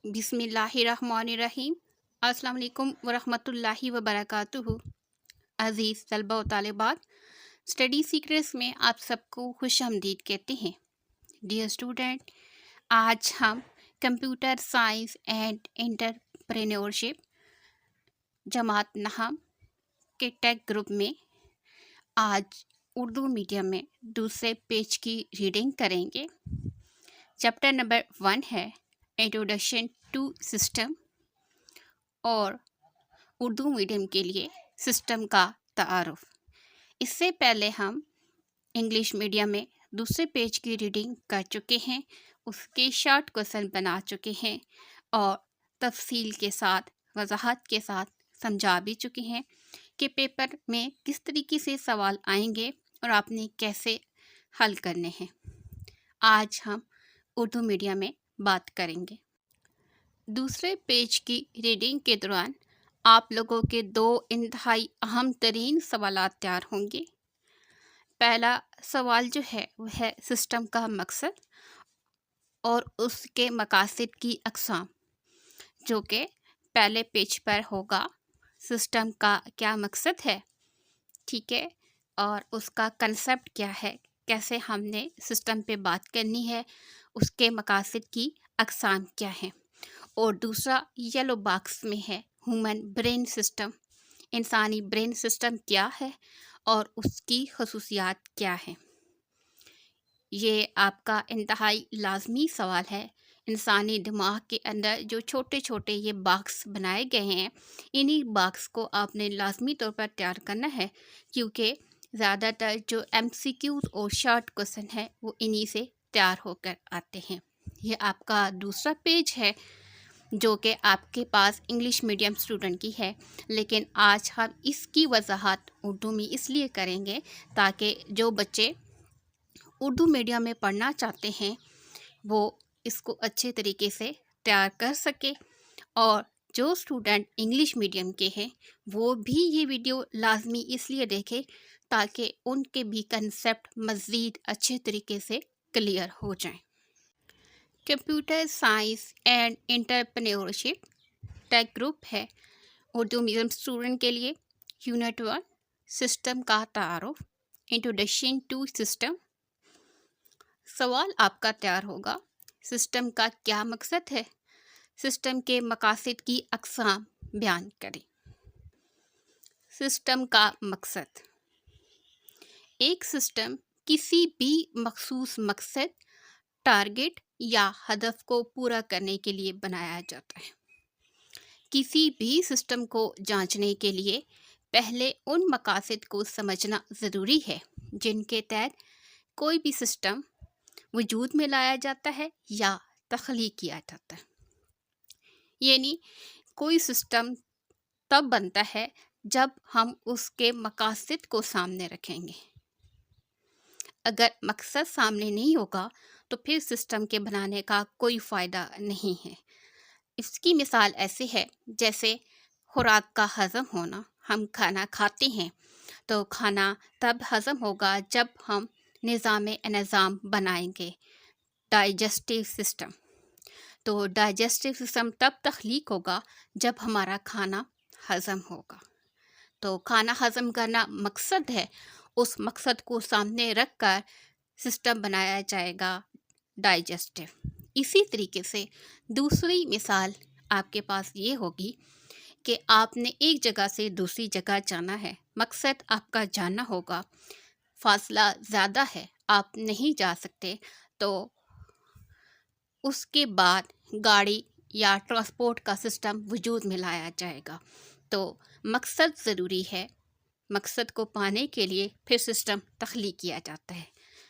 बिस्मिल्लाहिर्रहमानिर्रहीम। अस्सलाम वालेकुम वरहमतुल्लाहि वबरकातुहू। अज़ीज़ तलबा व तालिबात, स्टडी सीक्रेट्स में आप सबको खुशामदीद कहते हैं। डियर स्टूडेंट, आज हम कंप्यूटर साइंस एंड एंटरप्रेन्योरशिप जमात नहम के टेक ग्रुप में आज उर्दू मीडियम में दूसरे पेज की रीडिंग करेंगे। चैप्टर नंबर 1 है इंट्रोडक्शन टू सिस्टम और उर्दू मीडियम के लिए सिस्टम का तारुफ। इससे पहले हम इंग्लिश मीडियम में दूसरे पेज की रीडिंग कर चुके हैं, उसके शॉर्ट क्वेश्चन बना चुके हैं और तफसील के साथ वजाहत के साथ समझा भी चुके हैं कि पेपर में किस तरीके से सवाल आएंगे और आपने कैसे हल करने हैं। आज हम उर्दू मीडियम में बात करेंगे। दूसरे पेज की रीडिंग के दौरान आप लोगों के दो इंतहाई अहम तरीन सवालात तैयार होंगे। पहला सवाल जो है वह है सिस्टम का मकसद और उसके मकासद की अक़साम, जो कि पहले पेज पर होगा। सिस्टम का क्या मकसद है, ठीक है, और उसका कंसेप्ट क्या है, कैसे हमने सिस्टम पे बात करनी है, उसके मकासद की अक़साम क्या है। और दूसरा येलो बॉक्स में है ह्यूमन ब्रेन सिस्टम, इंसानी ब्रेन सिस्टम क्या है और उसकी खसूसियात क्या है। ये आपका इंतहाई लाजमी सवाल है। इंसानी दिमाग के अंदर जो छोटे छोटे ये बॉक्स बनाए गए हैं, इन्हीं बॉक्स को आपने लाजमी तौर पर तैयार करना है, क्योंकि ज़्यादातर जो MCQs और शॉर्ट क्वेश्चन है वो इन्हीं से तैयार होकर आते हैं। ये आपका दूसरा पेज है जो कि आपके पास इंग्लिश मीडियम स्टूडेंट की है, लेकिन आज हम इसकी वजाहत उर्दू में इसलिए करेंगे ताकि जो बच्चे उर्दू मीडियम में पढ़ना चाहते हैं वो इसको अच्छे तरीके से तैयार कर सके, और जो स्टूडेंट इंग्लिश मीडियम के हैं वो भी ये वीडियो लाजमी इसलिए देखें ताकि उनके भी कंसेप्ट मज़ीद अच्छे तरीके से क्लियर हो जाएं। Computer science and entrepreneurship tech group है उर्दू मीडियम स्टूडेंट के लिए। यूनिट 1 सिस्टम का तारुफ, इंट्रोडक्शन टू सिस्टम। सवाल आपका तैयार होगा, सिस्टम का क्या मकसद है, सिस्टम के मकासद की अक़साम बयान करें। सिस्टम का मकसद, एक सिस्टम किसी भी मखसूस मकसद, टारगेट या हदफ को पूरा करने के लिए बनाया जाता है। किसी भी सिस्टम को जांचने के लिए पहले उन मकासद को समझना ज़रूरी है जिनके तहत कोई भी सिस्टम वजूद में लाया जाता है या तख्लीक किया जाता है। यानी कोई सिस्टम तब बनता है जब हम उसके मकासद को सामने रखेंगे। अगर मकसद सामने नहीं होगा तो फिर सिस्टम के बनाने का कोई फ़ायदा नहीं है। इसकी मिसाल ऐसे है जैसे खुराक का हज़म होना। हम खाना खाते हैं तो खाना तब हज़म होगा जब हम निज़ाम बनाएंगे, डाइजेस्टिव सिस्टम। तो डाइजेस्टिव सिस्टम तब तख्लीक होगा जब हमारा खाना हज़म होगा। तो खाना हज़म करना मकसद है, उस मकसद को सामने रख कर सिस्टम बनाया जाएगा डाइजेस्टिव। इसी तरीके से दूसरी मिसाल आपके पास ये होगी कि आपने एक जगह से दूसरी जगह जाना है, मकसद आपका जाना होगा, फासला ज़्यादा है, आप नहीं जा सकते, तो उसके बाद गाड़ी या ट्रांसपोर्ट का सिस्टम वजूद में लाया जाएगा। तो मकसद ज़रूरी है, मकसद को पाने के लिए फिर सिस्टम तख्लीक किया जाता है।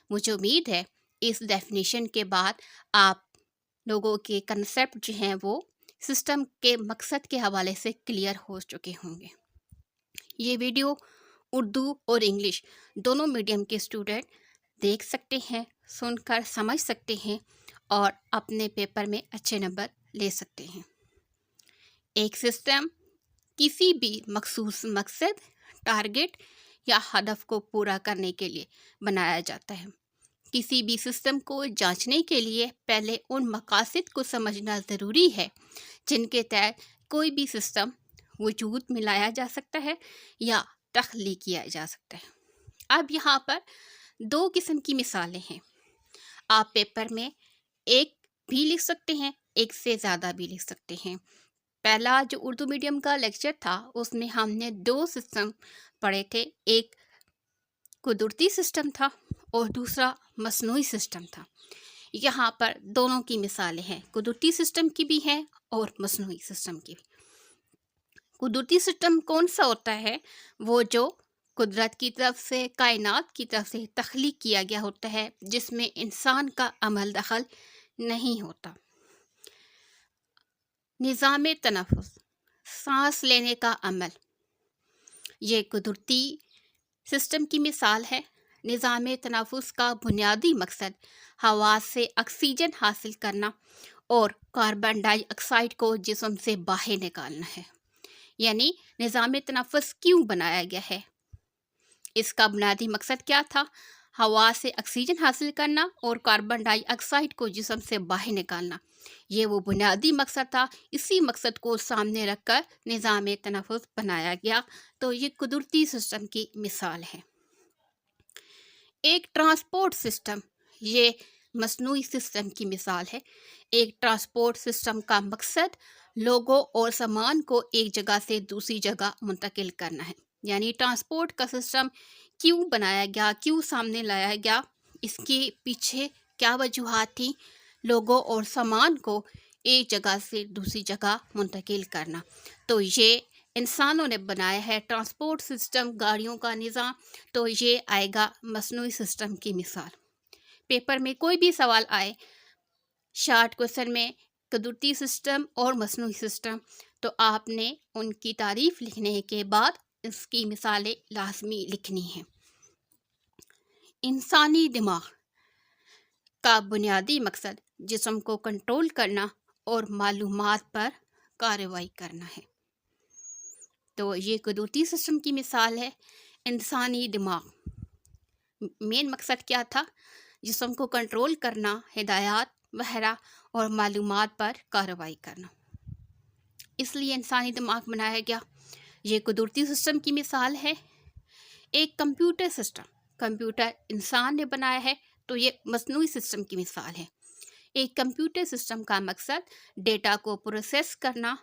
मुझे उम्मीद है इस डेफिनेशन के बाद आप लोगों के कंसेप्ट जो हैं वो सिस्टम के मकसद के हवाले से क्लियर हो चुके होंगे। ये वीडियो उर्दू और इंग्लिश दोनों मीडियम के स्टूडेंट देख सकते हैं, सुनकर समझ सकते हैं और अपने पेपर में अच्छे नंबर ले सकते हैं। एक सिस्टम किसी भी मखसूस मकसद, टारगेट या हदफ को पूरा करने के लिए बनाया जाता है। کسی بھی سسٹم کو جانچنے کے لیے پہلے ان مقاصد کو سمجھنا ضروری ہے جن کے تحت کوئی بھی سسٹم وجود میں لایا جا سکتا ہے یا تخلیق کیا جا سکتا ہے۔ اب یہاں پر دو قسم کی مثالیں ہیں۔ آپ پیپر میں ایک بھی لکھ سکتے ہیں، ایک سے زیادہ بھی لکھ سکتے ہیں۔ پہلا جو اردو میڈیم کا لیکچر تھا اس میں ہم نے دو سسٹم پڑھے تھے، ایک قدرتی سسٹم تھا اور دوسرا مصنوعی سسٹم تھا۔ یہاں پر دونوں کی مثالیں ہیں، قدرتی سسٹم کی بھی ہیں اور مصنوعی سسٹم کی بھی۔ قدرتی سسٹم کون سا ہوتا ہے؟ وہ جو قدرت کی طرف سے، کائنات کی طرف سے تخلیق کیا گیا ہوتا ہے، جس میں انسان کا عمل دخل نہیں ہوتا۔ نظام تنفس، سانس لینے کا عمل، یہ قدرتی سسٹم کی مثال ہے۔ نظام تنفس کا بنیادی مقصد ہوا سے آکسیجن حاصل کرنا اور کاربن ڈائی آکسائڈ کو جسم سے باہر نکالنا ہے۔ یعنی نظام تنفس کیوں بنایا گیا ہے؟ اس کا بنیادی مقصد کیا تھا؟ ہوا سے آکسیجن حاصل کرنا اور کاربن ڈائی آکسائڈ کو جسم سے باہر نکالنا، یہ وہ بنیادی مقصد تھا۔ اسی مقصد کو سامنے رکھ کر نظام تنفس بنایا گیا، تو یہ قدرتی سسٹم کی مثال ہے۔ ایک ٹرانسپورٹ سسٹم، یہ مصنوعی سسٹم کی مثال ہے۔ ایک ٹرانسپورٹ سسٹم کا مقصد لوگوں اور سامان کو ایک جگہ سے دوسری جگہ منتقل کرنا ہے۔ یعنی ٹرانسپورٹ کا سسٹم کیوں بنایا گیا، کیوں سامنے لایا گیا، اس کے پیچھے کیا وجوہات تھیں؟ لوگوں اور سامان کو ایک جگہ سے دوسری جگہ منتقل کرنا، تو یہ انسانوں نے بنایا ہے ٹرانسپورٹ سسٹم، گاڑیوں کا نظام، تو یہ آئے گا مصنوعی سسٹم کی مثال۔ پیپر میں کوئی بھی سوال آئے شارٹ کوسچن میں قدرتی سسٹم اور مصنوعی سسٹم، تو آپ نے ان کی تعریف لکھنے کے بعد اس کی مثالیں لازمی لکھنی ہیں۔ انسانی دماغ کا بنیادی مقصد جسم کو کنٹرول کرنا اور معلومات پر کارروائی کرنا ہے، تو یہ قدرتی سسٹم کی مثال ہے۔ انسانی دماغ مین مقصد کیا تھا؟ جسم کو کنٹرول کرنا، ہدایات وغیرہ اور معلومات پر کارروائی کرنا، اس لیے انسانی دماغ بنایا گیا۔ یہ قدرتی سسٹم کی مثال ہے۔ ایک کمپیوٹر سسٹم، کمپیوٹر انسان نے بنایا ہے، تو یہ مصنوعی سسٹم کی مثال ہے۔ ایک کمپیوٹر سسٹم کا مقصد ڈیٹا کو پروسیس کرنا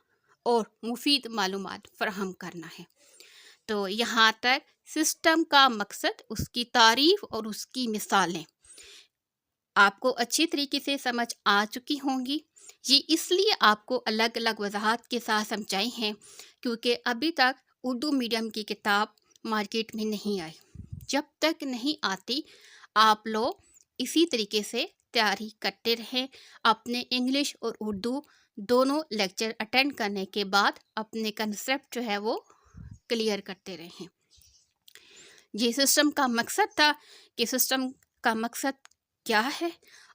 اور مفید معلومات فراہم کرنا ہے، تو یہاں تک سسٹم کا مقصد، اس کی تعریف اور اس کی مثالیں آپ کو اچھی طریقے سے سمجھ آ چکی ہوں گی۔ یہ اس لیے آپ کو الگ الگ وضاحت کے ساتھ سمجھائی ہیں کیونکہ ابھی تک اردو میڈیم کی کتاب مارکیٹ میں نہیں آئی۔ جب تک نہیں آتی آپ لوگ اسی طریقے سے تیاری کرتے رہیں، اپنے انگلش اور اردو دونوں لیکچر اٹینڈ کرنے کے بعد اپنے کنسیپٹ جو ہے وہ کلیئر کرتے رہیں۔ یہ سسٹم کا مقصد تھا کہ سسٹم کا مقصد کیا ہے،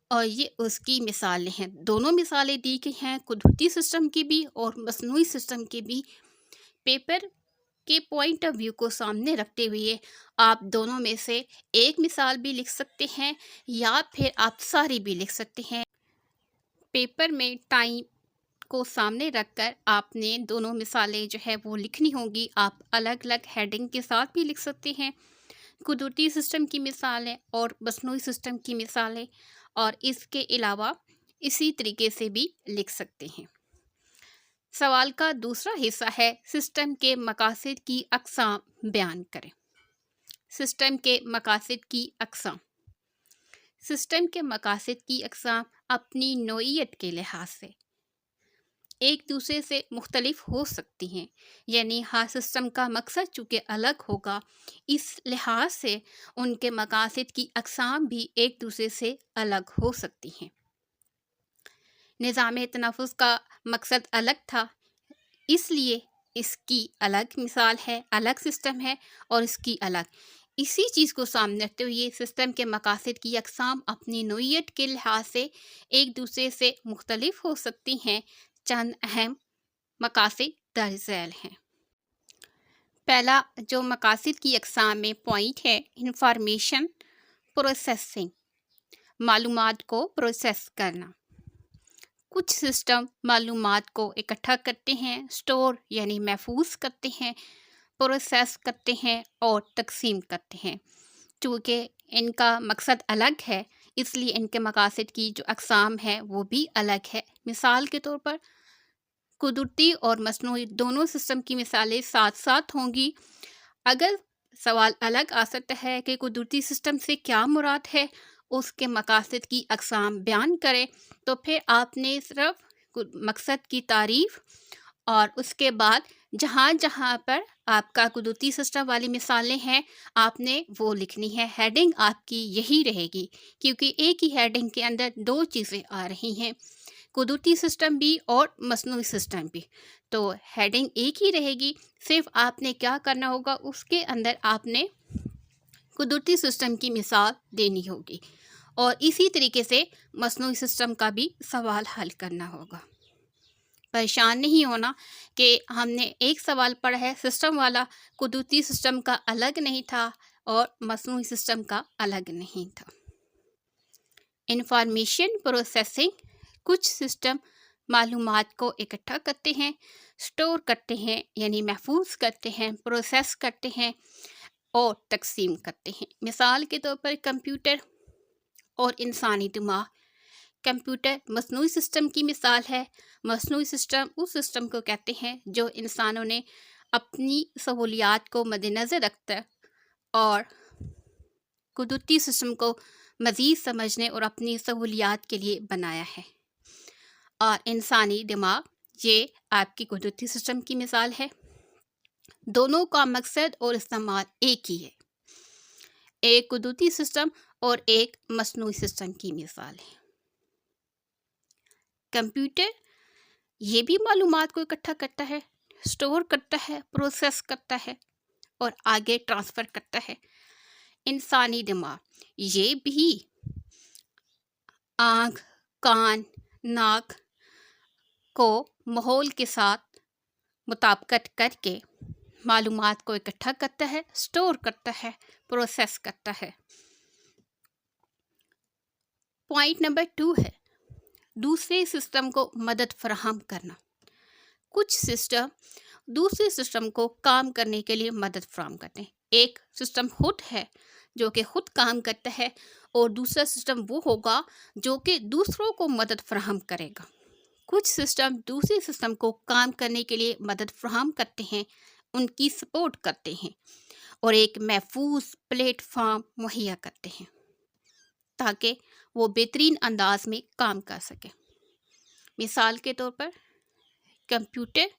اور یہ اس کی مثالیں ہیں۔ دونوں مثالیں دی گئی ہیں، قدرتی سسٹم کی بھی اور مصنوعی سسٹم کی بھی۔ پیپر کے پوائنٹ آف ویو کو سامنے رکھتے ہوئے آپ دونوں میں سے ایک مثال بھی لکھ سکتے ہیں یا پھر آپ ساری بھی لکھ سکتے ہیں۔ پیپر میں ٹائم کو سامنے رکھ کر آپ نے دونوں مثالیں جو ہے وہ لکھنی ہوں گی۔ آپ الگ الگ ہیڈنگ کے ساتھ بھی لکھ سکتے ہیں، قدرتی سسٹم کی مثالیں اور مصنوعی سسٹم کی مثالیں، اور اس کے علاوہ اسی طریقے سے بھی لکھ سکتے ہیں۔ سوال کا دوسرا حصہ ہے سسٹم کے مقاصد کی اقسام بیان کریں۔ سسٹم کے مقاصد کی اقسام۔ سسٹم کے مقاصد کی اقسام اپنی نوعیت کے لحاظ سے ایک دوسرے سے مختلف ہو سکتی ہیں، یعنی ہر سسٹم کا مقصد چونکہ الگ ہوگا، اس لحاظ سے ان کے مقاصد کی اقسام بھی ایک دوسرے سے الگ ہو سکتی ہیں۔ نظام تنفس کا مقصد الگ تھا، اس لیے اس کی الگ مثال ہے، الگ سسٹم ہے، اور اس کی الگ۔ اسی چیز کو سامنے رکھتے ہوئے سسٹم کے مقاصد کی اقسام اپنی نوعیت کے لحاظ سے ایک دوسرے سے مختلف ہو سکتی ہیں۔ چند اہم مقاصد درج ذیل ہیں۔ پہلا جو مقاصد کی اقسام میں پوائنٹ ہے، انفارمیشن پروسیسنگ، मालूमात को प्रोसेस करना। कुछ सिस्टम मालूमात को इकट्ठा करते हैं, स्टोर यानी महफूज करते हैं, प्रोसेस करते हैं और तकसीम करते हैं। चूँकि इनका मकसद अलग है, इसलिए इनके मकासद की जो अक़साम है वो भी अलग है। मिसाल के तौर पर कुदरती और मसनूई दोनों सिस्टम की मिसालें साथ साथ होंगी। अगर सवाल अलग आ सकता है कि कुदरती सिस्टम से क्या मुराद है, उसके मकासद की अक़साम बयान करें, तो फिर आपने सिर्फ मकसद की तारीफ़ और उसके बाद जहाँ जहाँ पर आपका कुदरती सिस्टम वाली मिसालें हैं, आपने वो लिखनी है। हेडिंग आपकी यही रहेगी, क्योंकि एक ही हेडिंग के अंदर दो चीज़ें आ रही हैं, कुदरती सिस्टम भी और मसनूई सिस्टम भी। तो हेडिंग एक ही रहेगी, सिर्फ आपने क्या करना होगा, उसके अंदर आपने कुदरती सिस्टम की मिसाल देनी होगी और इसी तरीके से मसनूई सिस्टम का भी सवाल हल करना होगा। परेशान नहीं होना कि हमने एक सवाल पढ़ा है सिस्टम वाला, कुदरती सिस्टम का अलग नहीं था और मसनूई सिस्टम का अलग नहीं था। इंफॉर्मेशन प्रोसेसिंग, कुछ सिस्टम मालूमात को इकट्ठा करते हैं, स्टोर करते हैं यानी महफूज करते हैं, प्रोसेस करते हैं और तकसीम करते हैं। मिसाल के तौर पर कंप्यूटर और इंसानी दिमाग। कंप्यूटर मसनूई सिस्टम की मिसाल है। मसनूई सिस्टम उस सिस्टम को कहते हैं जो इंसानों ने अपनी सहूलियात को मद्देनज़र रखकर और कुदरती सिस्टम को मज़ीद समझने और अपनी सहूलियात के लिए बनाया है। और इंसानी दिमाग, ये आपकी कुदरती सिस्टम की मिसाल है। दोनों का मकसद और इस्तेमाल एक ही है। एक कुदरती सिस्टम और एक मसनूई सिस्टम की मिसाल है। कंप्यूटर ये भी मालूमात को इकट्ठा करता है, स्टोर करता है, प्रोसेस करता है और आगे ट्रांसफ़र करता है। इंसानी दिमाग ये भी आँख, कान, नाक को माहौल के साथ मुताबिकत करके मालूमात को इकट्ठा करता है, स्टोर करता है, प्रोसेस करता है। पॉइंट नंबर 2 है दूसरे सिस्टम को मदद फराहम करना। कुछ सिस्टम दूसरे सिस्टम को काम करने के लिए मदद फराहम करते हैं। एक सिस्टम खुद है जो कि खुद काम करता है और दूसरा सिस्टम वो होगा जो कि दूसरों को मदद फराहम करेगा। कुछ सिस्टम दूसरे सिस्टम को काम करने के लिए मदद फराहम करते हैं, उनकी सपोर्ट करते हैं और एक महफूज प्लेटफॉर्म मुहैया करते हैं ताकि वो बेहतरीन अंदाज में काम कर सके। मिसाल के तौर पर कंप्यूटर,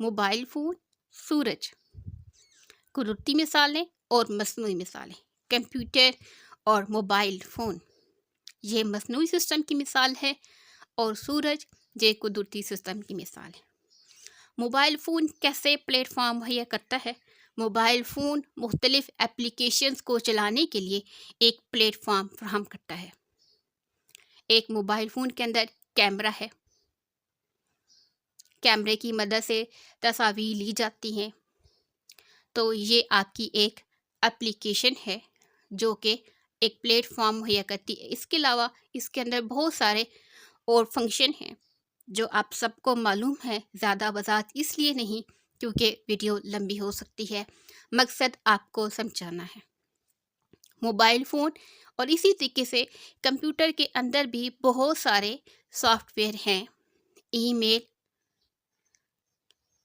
मोबाइल फ़ोन, सूरज। कुदरती मिसालें और मसनूई मिसालें। कंप्यूटर और मोबाइल फ़ोन ये मसनूई सिस्टम की मिसाल है और सूरज ये कुदरती सिस्टम की मिसाल है। मोबाइल फ़ोन कैसे प्लेटफॉर्म मुहैया करता है? मोबाइल फ़ोन मुख्तलिफ़ एप्लीकेशंस को चलाने के लिए एक प्लेटफॉर्म फराहम करता है। एक मोबाइल फ़ोन के अंदर कैमरा है, कैमरे की मदद से तस्वीर ली जाती हैं, तो ये आपकी एक एप्लीकेशन है जो कि एक प्लेटफॉर्म मुहैया करती है। इसके अलावा इसके अंदर बहुत सारे और फंक्शन हैं जो आप सबको मालूम है, ज़्यादा वजाहत इसलिए नहीं क्योंकि वीडियो लंबी हो सकती है, मकसद आपको समझाना है। मोबाइल फ़ोन और इसी तरीके से कंप्यूटर के अंदर भी बहुत सारे सॉफ्टवेयर हैं। ईमेल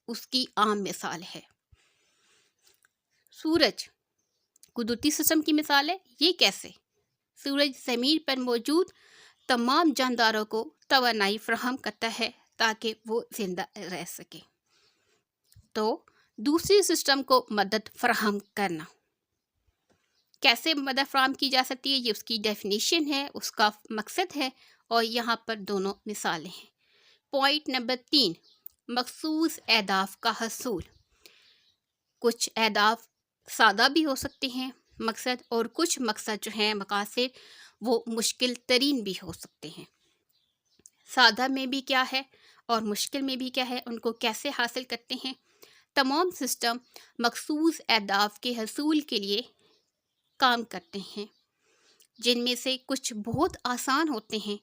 उसकी आम मिसाल है। सूरज कुदरती सिस्टम की मिसाल है। ये कैसे? सूरज ज़मीन पर मौजूद तमाम जानदारों को तवानाई फराहम करता है ताकि वो ज़िंदा रह सके। तो दूसरे सिस्टम को मदद फराहम करना, कैसे मदद फराहम की जा सकती है, ये उसकी डेफिनेशन है, उसका मकसद है और यहाँ पर दोनों मिसालें हैं। पॉइंट नंबर 3, मखसूस अहदाफ का हसूल। कुछ अहदाफ सादा भी हो सकते हैं मकसद, और कुछ मकसद जो हैं मकासद वो मुश्किल तरीन भी हो सकते हैं। सादा में भी क्या है और मुश्किल में भी क्या है, उनको कैसे हासिल करते हैं। तमाम सिस्टम मखसूस अहदाफ के हसूल के लिए काम करते हैं। جن میں سے کچھ بہت آسان ہوتے ہیں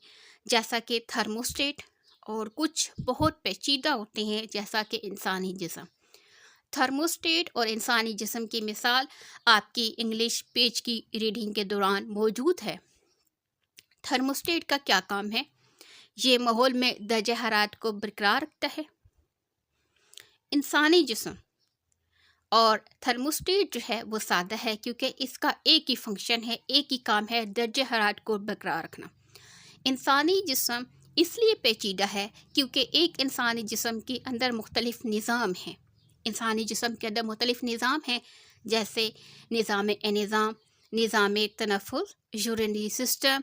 جیسا کہ تھرموسٹیٹ، اور کچھ بہت پیچیدہ ہوتے ہیں جیسا کہ انسانی جسم۔ تھرموسٹیٹ اور انسانی جسم کی مثال آپ کی انگلش پیج کی ریڈنگ کے دوران موجود ہے۔ تھرموسٹیٹ کا کیا کام ہے؟ یہ ماحول میں درجہ حرارت کو برقرار رکھتا ہے۔ انسانی جسم اور تھرموسٹیٹ جو ہے وہ سادہ ہے، کیونکہ اس کا ایک ہی فنکشن ہے، ایک ہی کام ہے، درجہ حرارت کو برقرار رکھنا۔ انسانی جسم اس لیے پیچیدہ ہے کیونکہ ایک انسانی جسم کے اندر مختلف نظام ہیں۔ انسانی جسم کے اندر مختلف نظام ہیں، جیسے نظام انہضام، نظام تنفس، یورینری سسٹم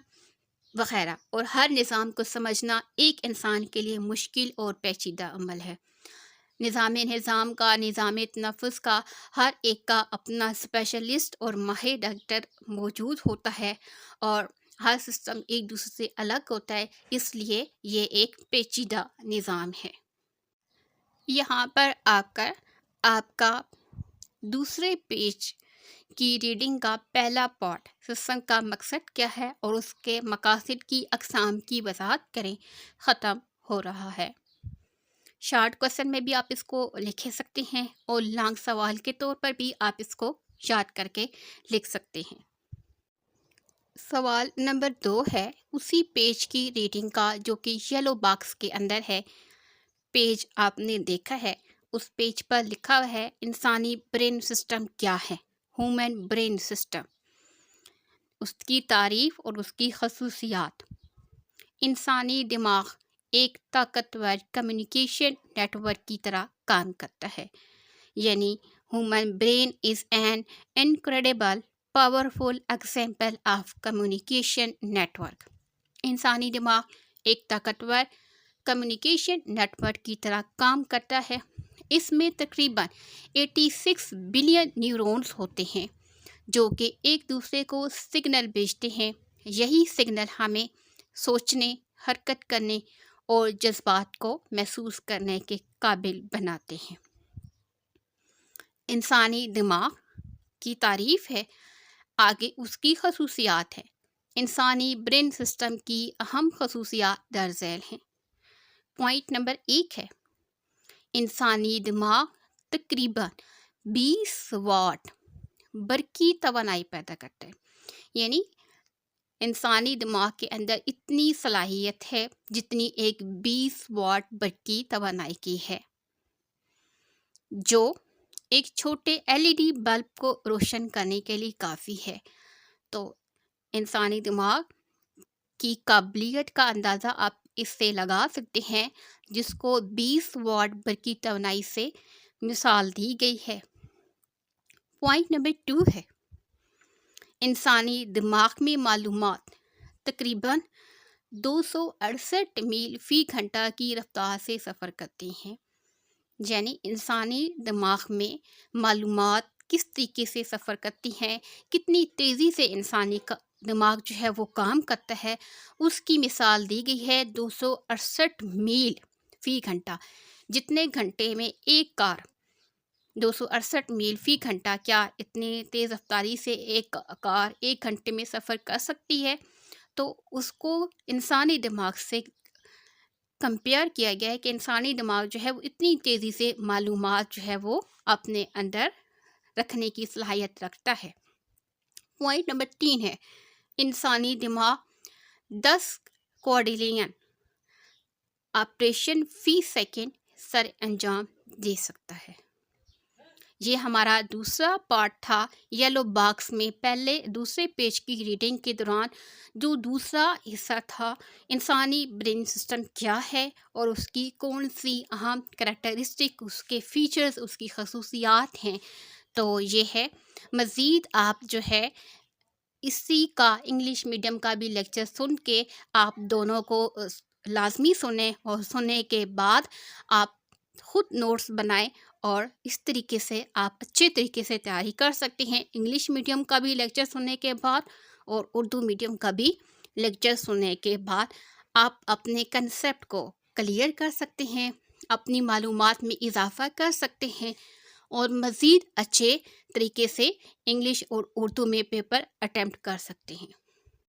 وغیرہ، اور ہر نظام کو سمجھنا ایک انسان کے لیے مشکل اور پیچیدہ عمل ہے۔ نظام انہضام کا، نظام تنفس کا، ہر ایک کا اپنا اسپیشلسٹ اور ماہر ڈاکٹر موجود ہوتا ہے، اور ہر سسٹم ایک دوسرے سے الگ ہوتا ہے، اس لیے یہ ایک پیچیدہ نظام ہے۔ یہاں پر آ کر آپ کا دوسرے پیج کی ریڈنگ کا پہلا پارٹ، سسٹم کا مقصد کیا ہے اور اس کے مقاصد کی اقسام کی وضاحت کریں، ختم ہو رہا ہے۔ شارٹ کوسچن میں بھی آپ اس کو لکھ سکتے ہیں، اور لانگ سوال کے طور پر بھی آپ اس کو یاد کر کے لکھ سکتے ہیں۔ سوال نمبر 2 ہے اسی پیج کی ریڈنگ کا، جو کہ یلو باکس کے اندر ہے۔ پیج آپ نے دیکھا ہے، اس پیج پر لکھا ہوا ہے انسانی برین سسٹم کیا ہے، ہیومن برین سسٹم، اس کی تعریف اور اس کی خصوصیات۔ انسانی دماغ ایک طاقتور کمیونیکیشن نیٹ ورک کی طرح کام کرتا ہے، یعنی human brain is an incredible powerful example of communication network. انسانی دماغ ایک طاقتور کمیونیکیشن نیٹ ورک کی طرح کام کرتا ہے۔ اس میں تقریباً 86 بلین نیورونز ہوتے ہیں، جو کہ ایک دوسرے کو سگنل بھیجتے ہیں۔ یہی سگنل ہمیں سوچنے، حرکت کرنے اور جذبات کو محسوس کرنے کے قابل بناتے ہیں۔ انسانی دماغ کی تعریف ہے، آگے اس کی خصوصیات ہیں۔ انسانی برین سسٹم کی اہم خصوصیات درج ذیل ہیں۔ پوائنٹ نمبر 1 ہے، انسانی دماغ تقریباً 20 واٹ برقی توانائی پیدا کرتا ہے، یعنی انسانی دماغ کے اندر اتنی صلاحیت ہے جتنی ایک 20 واٹ برقی توانائی کی ہے، جو ایک چھوٹے LED بلب کو روشن کرنے کے لیے کافی ہے۔ تو انسانی دماغ کی قابلیت کا اندازہ آپ اس سے لگا سکتے ہیں، جس کو 20 واٹ برقی توانائی سے مثال دی گئی ہے۔ پوائنٹ نمبر 2 ہے، انسانی دماغ میں معلومات تقریباً 268 میل فی گھنٹہ کی رفتار سے سفر کرتی ہیں، یعنی انسانی دماغ میں معلومات کس طریقے سے سفر کرتی ہیں، کتنی تیزی سے انسانی دماغ جو ہے وہ کام کرتا ہے، اس کی مثال دی گئی ہے 268 میل فی گھنٹہ۔ جتنے گھنٹے میں ایک کار 268 میل فی گھنٹہ، کیا اتنی تیز رفتاری سے ایک کار ایک گھنٹے میں سفر کر سکتی ہے؟ تو اس کو انسانی دماغ سے کمپیئر کیا گیا ہے کہ انسانی دماغ جو ہے وہ اتنی تیزی سے معلومات جو ہے وہ اپنے اندر رکھنے کی صلاحیت رکھتا ہے۔ پوائنٹ نمبر 3 ہے، انسانی دماغ 10 کوڈرلین آپریشن فی سیکنڈ سر انجام دے سکتا ہے۔ یہ ہمارا دوسرا پارٹ تھا یلو باکس میں دوسرے پیج کی ریڈنگ کے دوران۔ جو دوسرا حصہ تھا، انسانی برین سسٹم کیا ہے اور اس کی کون سی اہم کریکٹرسٹک، اس کے فیچرز، اس کی خصوصیات ہیں، تو یہ ہے۔ مزید آپ جو ہے اسی کا انگلش میڈیم کا بھی لیکچر سن کے آپ دونوں کو لازمی سنیں، اور سننے کے بعد آپ خود نوٹس بنائیں، اور اس طریقے سے آپ اچھے طریقے سے تیاری کر سکتے ہیں۔ انگلش میڈیم کا بھی لیکچر سننے کے بعد اور اردو میڈیم کا بھی لیکچر سننے کے بعد آپ اپنے کنسیپٹ کو کلیئر کر سکتے ہیں، اپنی معلومات میں اضافہ کر سکتے ہیں، اور مزید اچھے طریقے سے انگلش اور اردو میں پیپر اٹیمپٹ کر سکتے ہیں۔